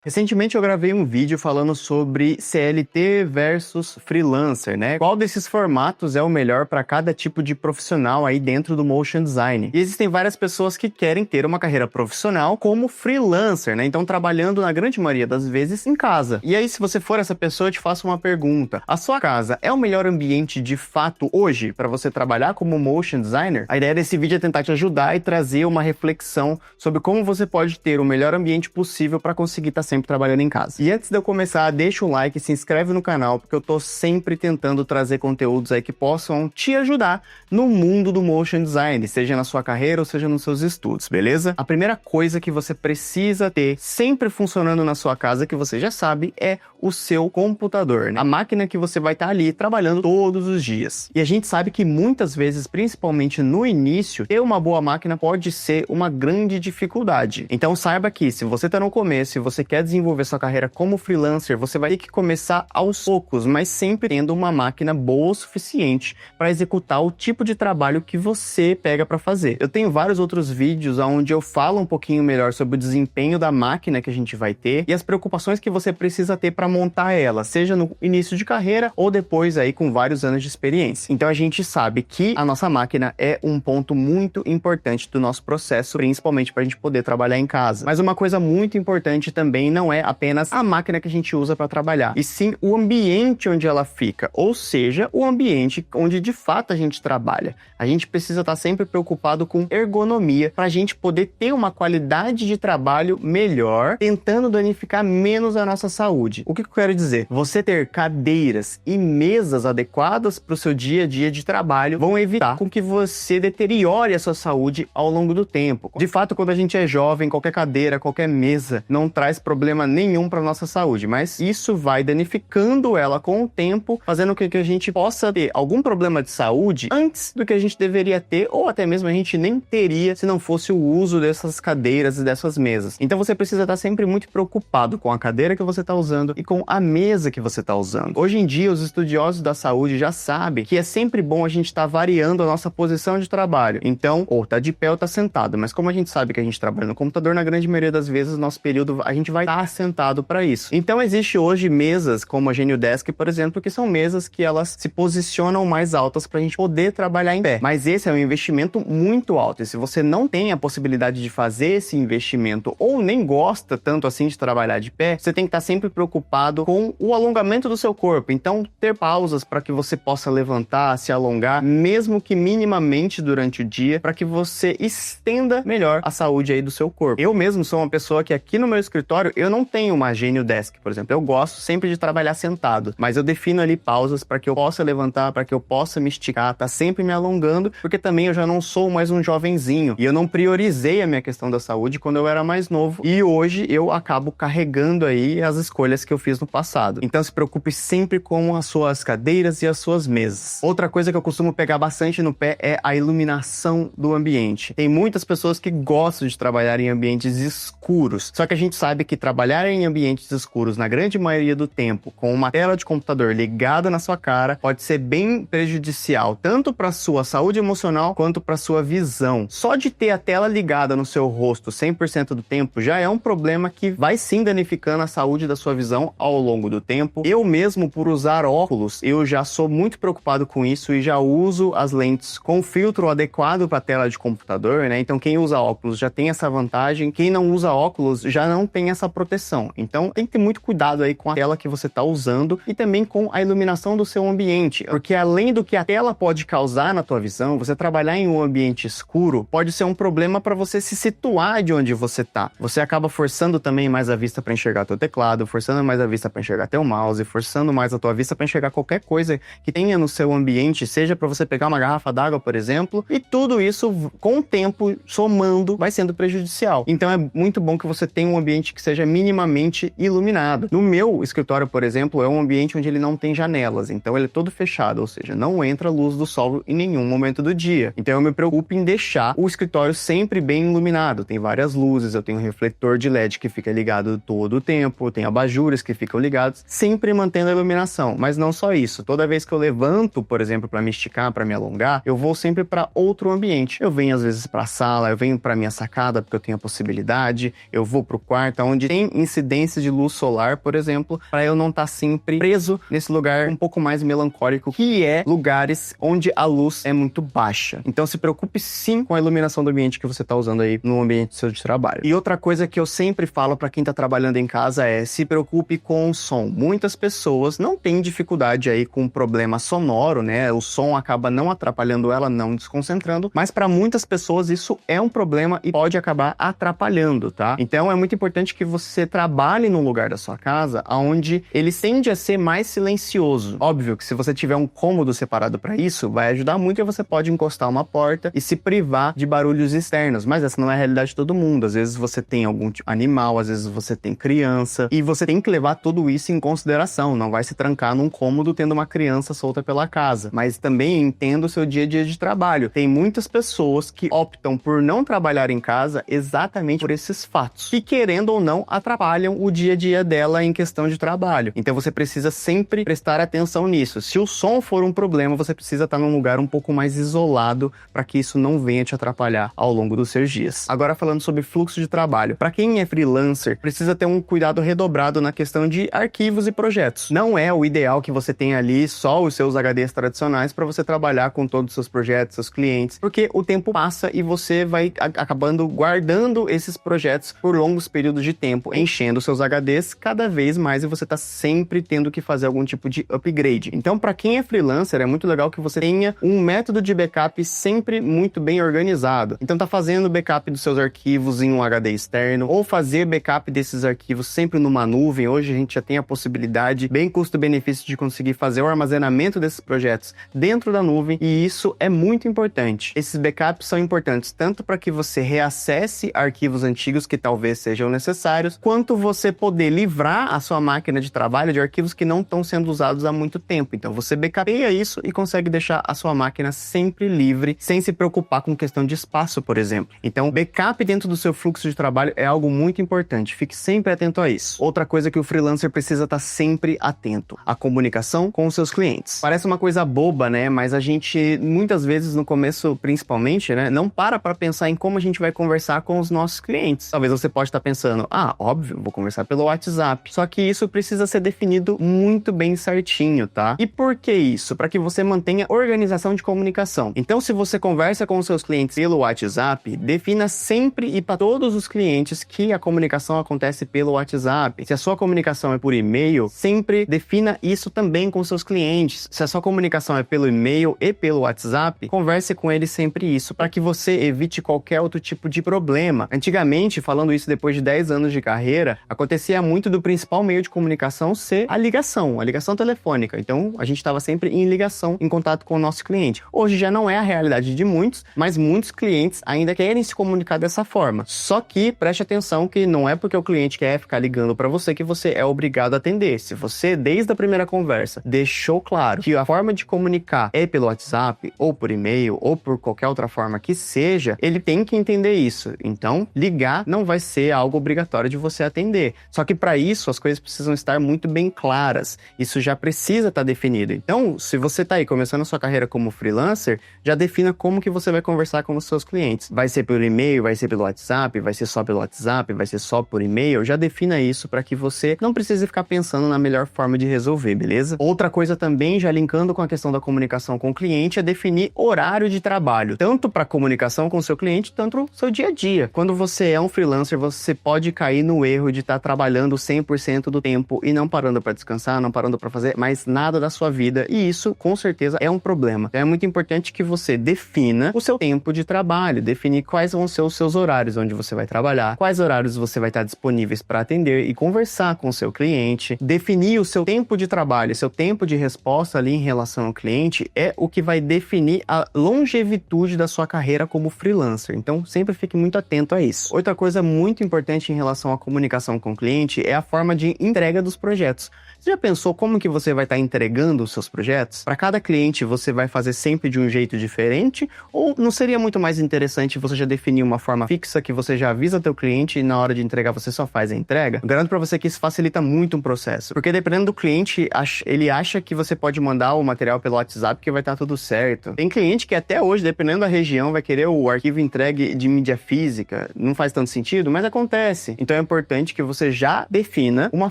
Recentemente eu gravei um vídeo falando sobre CLT versus freelancer, né? Qual desses formatos é o melhor para cada tipo de profissional aí dentro do motion design? E existem várias pessoas que querem ter uma carreira profissional como freelancer, né? Então trabalhando na grande maioria das vezes em casa. E aí, se você for essa pessoa, eu te faço uma pergunta. A sua casa é o melhor ambiente de fato hoje para você trabalhar como motion designer? A ideia desse vídeo é tentar te ajudar e trazer uma reflexão sobre como você pode ter o melhor ambiente possível para conseguir estar sempre trabalhando em casa. E antes de eu começar, deixa um like e se inscreve no canal, porque eu tô sempre tentando trazer conteúdos aí que possam te ajudar no mundo do motion design, seja na sua carreira ou seja nos seus estudos, beleza? A primeira coisa que você precisa ter sempre funcionando na sua casa, que você já sabe, é o seu computador, né? A máquina que você vai estar ali trabalhando todos os dias. E a gente sabe que muitas vezes, principalmente no início, ter uma boa máquina pode ser uma grande dificuldade. Então saiba que se você tá no começo e você quer desenvolver sua carreira como freelancer, você vai ter que começar aos poucos, mas sempre tendo uma máquina boa o suficiente para executar o tipo de trabalho que você pega para fazer. Eu tenho vários outros vídeos onde eu falo um pouquinho melhor sobre o desempenho da máquina que a gente vai ter e as preocupações que você precisa ter para montar ela, seja no início de carreira ou depois aí com vários anos de experiência. Então a gente sabe que a nossa máquina é um ponto muito importante do nosso processo, principalmente para a gente poder trabalhar em casa. Mas uma coisa muito importante também não é apenas a máquina que a gente usa para trabalhar, e sim o ambiente onde ela fica, ou seja, o ambiente onde de fato a gente trabalha. A gente precisa estar sempre preocupado com ergonomia para a gente poder ter uma qualidade de trabalho melhor, tentando danificar menos a nossa saúde. O que eu quero dizer? Você ter cadeiras e mesas adequadas para o seu dia a dia de trabalho vão evitar com que você deteriore a sua saúde ao longo do tempo. De fato, quando a gente é jovem, qualquer cadeira, qualquer mesa não traz problema nenhum para nossa saúde, mas isso vai danificando ela com o tempo, fazendo com que a gente possa ter algum problema de saúde antes do que a gente deveria ter, ou até mesmo a gente nem teria se não fosse o uso dessas cadeiras e dessas mesas. Então você precisa estar sempre muito preocupado com a cadeira que você está usando e com a mesa que você está usando. Hoje em dia, os estudiosos da saúde já sabem que é sempre bom a gente estar variando a nossa posição de trabalho. Então, ou tá de pé ou tá sentado, mas como a gente sabe que a gente trabalha no computador, na grande maioria das vezes, nosso período, a gente vai estar sentado para isso. Então existe hoje mesas como a Geniodesk, por exemplo, que são mesas que elas se posicionam mais altas para a gente poder trabalhar em pé. Mas esse é um investimento muito alto, e se você não tem a possibilidade de fazer esse investimento ou nem gosta tanto assim de trabalhar de pé, você tem que estar sempre preocupado com o alongamento do seu corpo. Então ter pausas para que você possa levantar, se alongar, mesmo que minimamente durante o dia, para que você estenda melhor a saúde aí do seu corpo. Eu mesmo sou uma pessoa que aqui no meu escritório eu não tenho uma Geniodesk, por exemplo. Eu gosto sempre de trabalhar sentado, mas eu defino ali pausas para que eu possa levantar, para que eu possa me esticar, tá sempre me alongando, porque também eu já não sou mais um jovenzinho e eu não priorizei a minha questão da saúde quando eu era mais novo, e hoje eu acabo carregando aí as escolhas que eu fiz no passado. Então se preocupe sempre com as suas cadeiras e as suas mesas. Outra coisa que eu costumo pegar bastante no pé é a iluminação do ambiente. Tem muitas pessoas que gostam de trabalhar em ambientes escuros, só que a gente sabe que trabalhar em ambientes escuros, na grande maioria do tempo, com uma tela de computador ligada na sua cara, pode ser bem prejudicial, tanto para sua saúde emocional quanto para sua visão. Só de ter a tela ligada no seu rosto 100% do tempo já é um problema que vai sim danificando a saúde da sua visão ao longo do tempo. Eu mesmo, por usar óculos, eu já sou muito preocupado com isso e já uso as lentes com filtro adequado para a tela de computador, né? Então quem usa óculos já tem essa vantagem, quem não usa óculos já não tem essa proteção. Então tem que ter muito cuidado aí com a tela que você está usando e também com a iluminação do seu ambiente, porque além do que a tela pode causar na tua visão, você trabalhar em um ambiente escuro pode ser um problema para você se situar de onde você está. Você acaba forçando também mais a vista para enxergar teu teclado, forçando mais a vista para enxergar teu mouse, forçando mais a tua vista para enxergar qualquer coisa que tenha no seu ambiente, seja para você pegar uma garrafa d'água, por exemplo, e tudo isso com o tempo somando vai sendo prejudicial. Então é muito bom que você tenha um ambiente que seja minimamente iluminado. No meu escritório, por exemplo, é um ambiente onde ele não tem janelas, então ele é todo fechado, ou seja, não entra luz do sol em nenhum momento do dia. Então eu me preocupo em deixar o escritório sempre bem iluminado. Tem várias luzes, eu tenho um refletor de LED que fica ligado todo o tempo, tem abajures que ficam ligados, sempre mantendo a iluminação. Mas não só isso, toda vez que eu levanto, por exemplo, para me esticar, para me alongar, eu vou sempre para outro ambiente. Eu venho às vezes para a sala, eu venho para minha sacada porque eu tenho a possibilidade, eu vou para o quarto onde tem incidência de luz solar, por exemplo, para eu não estar sempre preso nesse lugar um pouco mais melancólico, que é lugares onde a luz é muito baixa. Então se preocupe sim com a iluminação do ambiente que você está usando aí no ambiente seu de trabalho. E outra coisa que eu sempre falo para quem está trabalhando em casa é: se preocupe com o som. Muitas pessoas não têm dificuldade aí com problema sonoro, né? O som acaba não atrapalhando ela, não desconcentrando, mas para muitas pessoas isso é um problema e pode acabar atrapalhando, tá? Então é muito importante que você trabalhe num lugar da sua casa onde ele tende a ser mais silencioso. Óbvio que se você tiver um cômodo separado para isso, vai ajudar muito, e você pode encostar uma porta e se privar de barulhos externos, mas essa não é a realidade de todo mundo. Às vezes você tem algum animal, às vezes você tem criança, e você tem que levar tudo isso em consideração. Não vai se trancar num cômodo tendo uma criança solta pela casa. Mas também entenda o seu dia a dia de trabalho. Tem muitas pessoas que optam por não trabalhar em casa exatamente por esses fatos, que querendo ou não atrapalham o dia a dia dela em questão de trabalho. Então você precisa sempre prestar atenção nisso. Se o som for um problema, você precisa estar num lugar um pouco mais isolado para que isso não venha te atrapalhar ao longo dos seus dias. Agora falando sobre fluxo de trabalho. Para quem é freelancer, precisa ter um cuidado redobrado na questão de arquivos e projetos. Não é o ideal que você tenha ali só os seus HDs tradicionais para você trabalhar com todos os seus projetos, seus clientes, porque o tempo passa e você vai acabando guardando esses projetos por longos períodos de tempo, enchendo seus HDs cada vez mais, e você está sempre tendo que fazer algum tipo de upgrade. Então, para quem é freelancer, é muito legal que você tenha um método de backup sempre muito bem organizado. Então, tá fazendo backup dos seus arquivos em um HD externo, ou fazer backup desses arquivos sempre numa nuvem. Hoje a gente já tem a possibilidade, bem custo-benefício, de conseguir fazer o armazenamento desses projetos dentro da nuvem, e isso é muito importante. Esses backups são importantes tanto para que você reacesse arquivos antigos que talvez sejam necessários, quanto você poder livrar a sua máquina de trabalho de arquivos que não estão sendo usados há muito tempo. Então você backupeia isso e consegue deixar a sua máquina sempre livre, sem se preocupar com questão de espaço, por exemplo. Então, backup dentro do seu fluxo de trabalho é algo muito importante. Fique sempre atento a isso. Outra coisa que o freelancer precisa estar sempre atento: a comunicação com os seus clientes. Parece uma coisa boba, né? Mas a gente, muitas vezes, no começo, principalmente, né, não para pensar em como a gente vai conversar com os nossos clientes. Talvez você pode estar pensando: óbvio, vou conversar pelo WhatsApp. Só que isso precisa ser definido muito bem certinho, tá? E por que isso? Para que você mantenha organização de comunicação. Então, se você conversa com os seus clientes pelo WhatsApp, defina sempre e para todos os clientes que a comunicação acontece pelo WhatsApp. Se a sua comunicação é por e-mail, sempre defina isso também com os seus clientes. Se a sua comunicação é pelo e-mail e pelo WhatsApp, converse com eles sempre isso, para que você evite qualquer outro tipo de problema. Antigamente, falando isso depois de 10 anos de carreira, acontecia muito do principal meio de comunicação ser a ligação telefônica. Então, a gente estava sempre em ligação, em contato com o nosso cliente. Hoje já não é a realidade de muitos, mas muitos clientes ainda querem se comunicar dessa forma. Só que preste atenção que não é porque o cliente quer ficar ligando para você que você é obrigado a atender. Se você, desde a primeira conversa, deixou claro que a forma de comunicar é pelo WhatsApp, ou por e-mail, ou por qualquer outra forma que seja, ele tem que entender isso. Então, ligar não vai ser algo obrigatório de você atender. Só que para isso, as coisas precisam estar muito bem claras. Isso já precisa estar definido. Então, se você está aí começando a sua carreira como freelancer, já defina como que você vai conversar com os seus clientes. Vai ser pelo e-mail, vai ser pelo WhatsApp, vai ser só pelo WhatsApp, vai ser só por e-mail. Já defina isso para que você não precise ficar pensando na melhor forma de resolver, beleza? Outra coisa também, já linkando com a questão da comunicação com o cliente, é definir horário de trabalho, tanto para comunicação com o seu cliente, tanto para o seu dia a dia. Quando você é um freelancer, você pode cair no erro de estar trabalhando 100% do tempo e não parando para descansar, não parando para fazer mais nada da sua vida, e isso, com certeza, é um problema. Então, é muito importante que você defina o seu tempo de trabalho, definir quais vão ser os seus horários onde você vai trabalhar, quais horários você vai estar disponíveis para atender e conversar com o seu cliente. Definir o seu tempo de trabalho, seu tempo de resposta ali em relação ao cliente é o que vai definir a longevidade da sua carreira como freelancer. Então, sempre fique muito atento a isso. Outra coisa muito importante em relação à comunicação com o cliente é a forma de entrega dos projetos. Você já pensou como que você vai estar entregando os seus projetos? Para cada cliente, você vai fazer sempre de um jeito diferente? Ou não seria muito mais interessante você já definir uma forma fixa que você já avisa teu cliente e na hora de entregar você só faz a entrega? Eu garanto para você que isso facilita muito um processo. Porque dependendo do cliente, ele acha que você pode mandar o material pelo WhatsApp que vai estar tudo certo. Tem cliente que até hoje, dependendo da região, vai querer o arquivo entregue de mídia física. Não faz tanto sentido, mas acontece. Então é importante que você já defina uma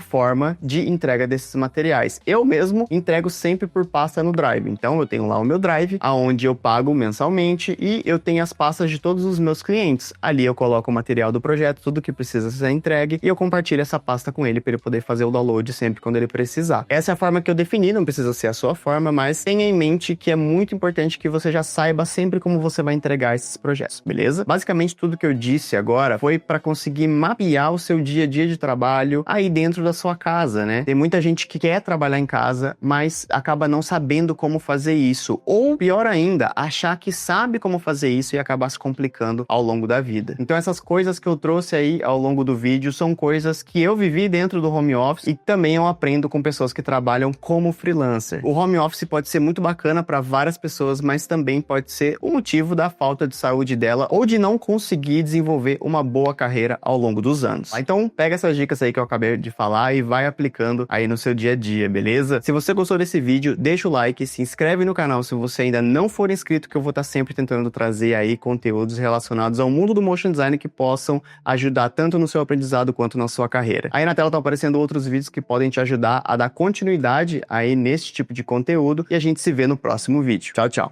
forma de entrega desses materiais. Eu mesmo entrego sempre por pasta no Drive. Então eu tenho lá o meu Drive, aonde eu pago mensalmente e eu tenho as pastas de todos os meus clientes. Ali eu coloco o material do projeto, tudo que precisa ser entregue, e eu compartilho essa pasta com ele para ele poder fazer o download sempre quando ele precisar. Essa é a forma que eu defini, não precisa ser a sua forma, mas tenha em mente que é muito importante que você já saiba sempre como você vai entregar esses projetos, beleza? Basicamente tudo que eu disse agora foi para conseguir mapear o seu dia a dia de trabalho aí dentro da sua casa, né? Tem muita gente que quer trabalhar em casa, mas acaba não sabendo como fazer isso, ou pior ainda, achar que sabe como fazer isso e acabar se complicando ao longo da vida. Então essas coisas que eu trouxe aí ao longo do vídeo são coisas que eu vivi dentro do home office e também eu aprendo com pessoas que trabalham como freelancer. O home office pode ser muito bacana para várias pessoas, mas também pode ser o motivo da falta de saúde dela ou de não conseguir desenvolver uma boa carreira ao longo dos anos. Então pega essas dicas aí que eu acabei de falar e vai aplicando aí no seu dia a dia, beleza? Se você gostou desse vídeo, deixa o like, se inscreve no canal se você ainda não for inscrito, que eu vou estar sempre tentando trazer aí conteúdos relacionados ao mundo do motion design que possam ajudar tanto no seu aprendizado quanto na sua carreira. Aí na tela estão aparecendo outros vídeos que podem te ajudar a dar continuidade aí nesse tipo de conteúdo e a gente se vê no próximo vídeo. Tchau, tchau!